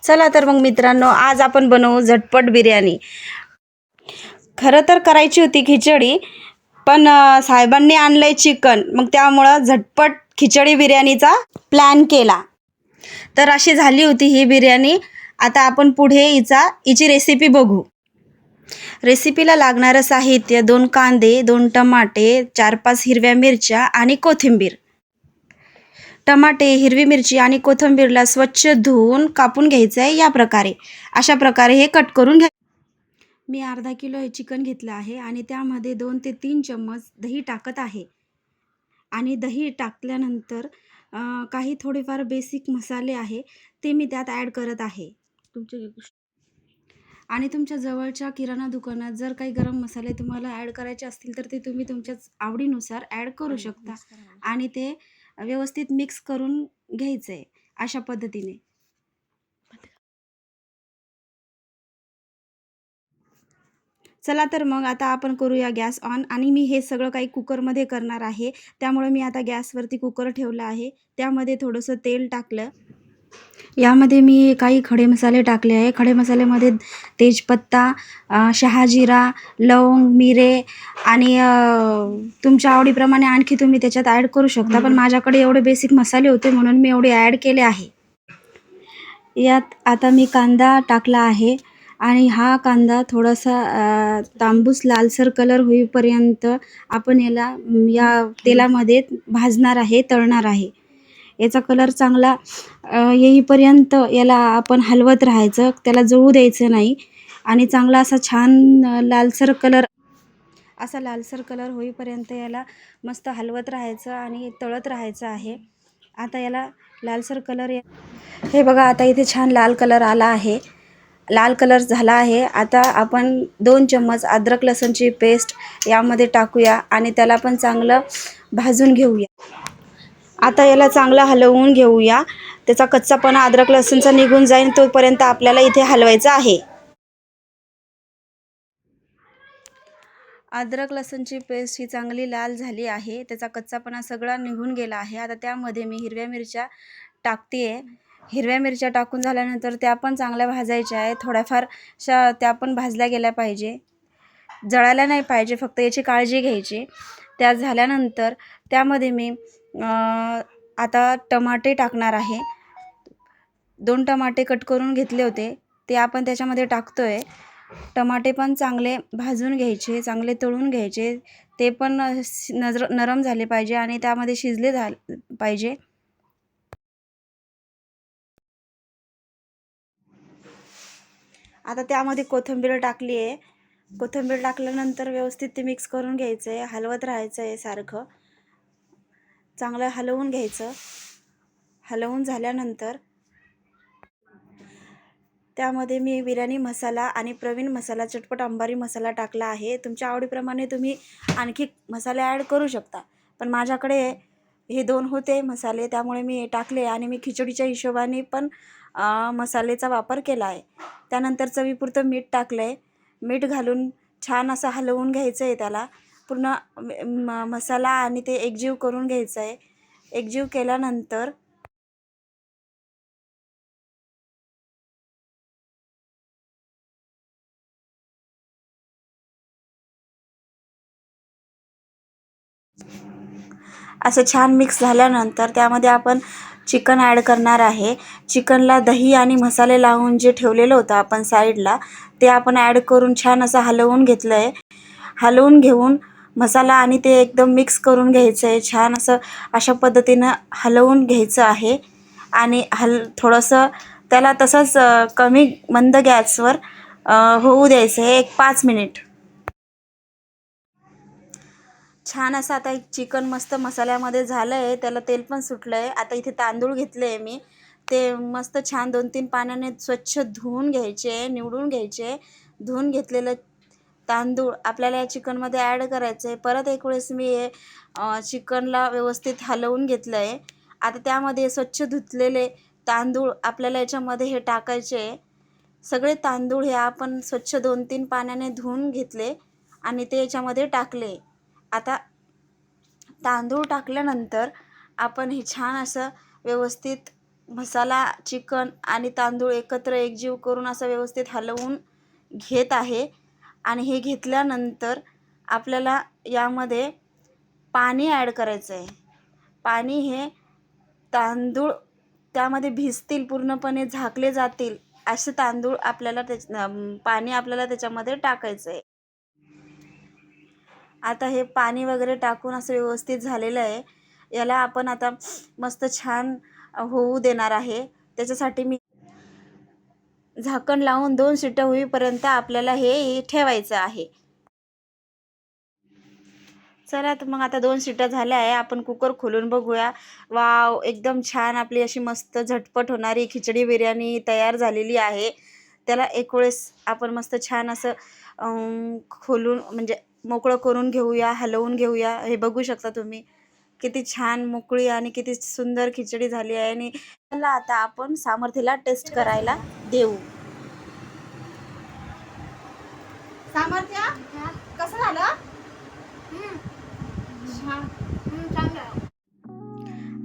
चला तर मग मित्रांनो, आज आपण बनवू झटपट बिर्याणी। खरं तर करायची होती खिचडी, पण साहेबांनी आणलंय चिकन, मग त्यामुळं झटपट खिचडी बिर्याणीचा प्लॅन केला। तर अशी झाली होती ही बिर्याणी। आता आपण पुढे हिची रेसिपी बघू। रेसिपीला लागणारं साहित्य 2 कांदे, 2 टमाटे, 4-5 हिरव्या मिरच्या आणि कोथिंबीर। टमाटे, हिरवी मिरची आणि कोथिंबीरला स्वच्छ धुवून कापून घ्यायचं आहे या प्रकारे। अशा प्रकारे हे कट करून घ्या। मी अर्धा किलो हे चिकन घेतलं आहे आणि त्यामध्ये 2 ते 3 चम्मच दही टाकत आहे। आणि दही टाकल्यानंतर काही थोडेफार बेसिक मसाले आहे ते मी त्यात ॲड करत आहे। आणि तुमच्या जवळच्या किराणा दुकानात जर काही गरम मसाले तुम्हाला ॲड करायचे असतील तर ते तुम्ही तुमच्या आवडीनुसार ॲड करू शकता आणि ते व्यवस्थित मिक्स करून घ्यायचं आहे अशा पद्धतीने। चला तर मग आता आपण करूया गॅस ऑन। आणि मी हे सगळं काही कुकरमध्ये करणार आहे, त्यामुळे मी आता गॅसवरती कुकर ठेवला आहे। त्यामध्ये थोडंसं तेल टाकलं। यामध्ये मी काही खडे मसाले टाकले आहे। खडे मसाल्यामध्ये तेजपत्ता, शहाजिरा, लवंग, मिरे आणि तुमच्या आवडीप्रमाणे आणखी तुम्ही त्याच्यात ॲड करू शकता, पण माझ्याकडे एवढे बेसिक मसाले होते म्हणून मी एवढे ॲड केले आहे। यात आता मी कांदा टाकला आहे आणि हा कांदा थोडासा तांबूस लालसर कलर होईपर्यंत आपण या तेलामध्ये भाजणार आहे, तळणार आहे। याचा कलर चांगला येईपर्यंत याला आपण हलवत राहायचं, त्याला जळू द्यायचं नाही आणि चांगला असा छान लालसर कलर होईपर्यंत याला मस्त हलवत राहायचं आणि तळत राहायचं आहे। आता याला लालसर कलर हे बघा, आता इथे छान लाल कलर आला आहे, लाल कलर झाला आहे। आता आपण 2 चम्मच अद्रक लसूणची पेस्ट यामध्ये टाकूया आणि त्याला पण चांगलं भाजून घेऊया। आता याला चांगलं हलवून घेऊया, त्याचा कच्चापणा अद्रक लसूणचा निघून जाईल तोपर्यंत आपल्याला इथे हलवायचं आहे। अद्रक लसूणची पेस्ट ही चांगली लाल झाली आहे, त्याचा कच्चापणा सगळा निघून गेला आहे। आता त्यामध्ये मी हिरव्या मिरच्या टाकते। हिरव्या मिरच्या टाकून झाल्यानंतर त्या पण चांगल्या भाजायच्या आहे। थोड्याफार त्या पण भाजल्या गेल्या पाहिजे, जळायला नाही पाहिजे, फक्त याची काळजी घ्यायची। त्या झाल्यानंतर त्यामध्ये मी आता टमाटे टाकणार आहे। 2 टमाटे कट करून घेतले होते ते आपण त्याच्यामध्ये टाकतोय। टमाटे पण चांगले भाजून घ्यायचे, चांगले तळून घ्यायचे, ते पण नरम झाले पाहिजे आणि त्यामध्ये शिजले पाहिजे। आता त्यामध्ये कोथिंबीर टाकली आहे। कोथिंबीर टाकल्यानंतर व्यवस्थित ते मिक्स करून घ्यायचं आहे, हलवत राहायचं आहे, सारखं चांगलं हलवून घ्यायचं। हलवून झाल्यानंतर त्यामध्ये मी बिर्याणी मसाला आणि प्रवीण मसाला, चटपट अंबारी मसाला टाकला आहे। तुमच्या आवडीप्रमाणे तुम्ही आणखी मसाले ॲड करू शकता, पण माझ्याकडे हे 2 होते मसाले त्यामुळे मी हे टाकले आणि मी खिचडीच्या हिशोबाने पण मसाल्याचा वापर केला आहे। त्यानंतर चवीपुरतं मीठ टाकलं आहे। मीठ घालून छान असं हलवून घ्यायचं आहे, त्याला पूर्ण मसाला आणि ते एकजीव करून घ्यायचं आहे। एकजीव केल्यानंतर असं छान मिक्स झाल्यानंतर त्यामध्ये आपण चिकन ॲड करणार आहे। चिकनला दही आणि मसाले लावून जे ठेवलेलं होतं आपण साईडला, ते आपण ॲड करून छान असं हलवून घेतलं आहे। हलवून घेऊन मसाला आणि ते एकदम मिक्स करून घ्यायचं आहे। छान असं अशा पद्धतीनं हलवून घ्यायचं आहे आणि थोडंसं त्याला तसंच कमी मंद गॅसवर होऊ द्यायचं आहे 1-5 मिनिट। छान असं आता चिकन मस्त मसाल्यामध्ये झालं आहे, त्याला तेल पण सुटलं आहे। आता इथे तांदूळ घेतले आहे मी, ते मस्त छान 2-3 पाण्याने स्वच्छ धुवून घ्यायचे, निवडून घ्यायचे। धुवून घेतलेलं तांदूळ आपल्याला या चिकनमध्ये ॲड करायचं आहे। परत एक वेळेस मी हे चिकनला व्यवस्थित हलवून घेतलं आहे। आता त्यामध्ये स्वच्छ धुतलेले तांदूळ आपल्याला याच्यामध्ये हे टाकायचे आहे। सगळे तांदूळ हे आपण स्वच्छ 2-3 पाण्याने धुवून घेतले आणि ते याच्यामध्ये टाकले। आता तांदूळ टाकल्यानंतर आपण हे छान असं व्यवस्थित मसाला, चिकन आणि तांदूळ एकत्र एकजीव करून असं व्यवस्थित हलवून घेत आहे. आणि हे घेतल्यानंतर आपल्याला यामध्ये पाणी ॲड करायचं आहे. पाणी हे तांदूळ त्यामध्ये भिजतील, पूर्णपणे झाकले जातील असे तांदूळ आपल्याला पाणी आपल्याला त्याच्यामध्ये टाकायचं आहे. आता हे पाणी वगैरे टाकून असं व्यवस्थित झालेलं आहे. याला आपण आता मस्त छान होऊ देणार आहे. त्याच्यासाठी मी झाकण लावून 2 शिट्ट्या होईपर्यंत आपल्याला हे ठेवायचं आहे. चला तर मग आता 2 शिट्ट्या झाल्या आहे. आपण कुकर खोलून बघूया. वाव! एकदम छान आपली अशी मस्त झटपट होणारी खिचडी बिर्याणी तयार झालेली आहे. त्याला एक वेळेस आपण मस्त छान असं खोलून म्हणजे मोकळं करून घेऊया, हलवून घेऊया. हे बघू शकता तुम्ही किती छान मोकळी आणि किती सुंदर खिचडी झाली आहे. आणि त्याला आता आपण सामर्थ्याला टेस्ट करायला देऊ. सामर्थ्य कसं झालं?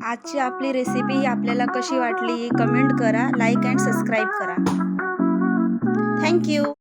आजची आपली रेसिपी आपल्याला कशी वाटली कमेंट करा, लाईक अँड सबस्क्राईब करा. थँक्यू.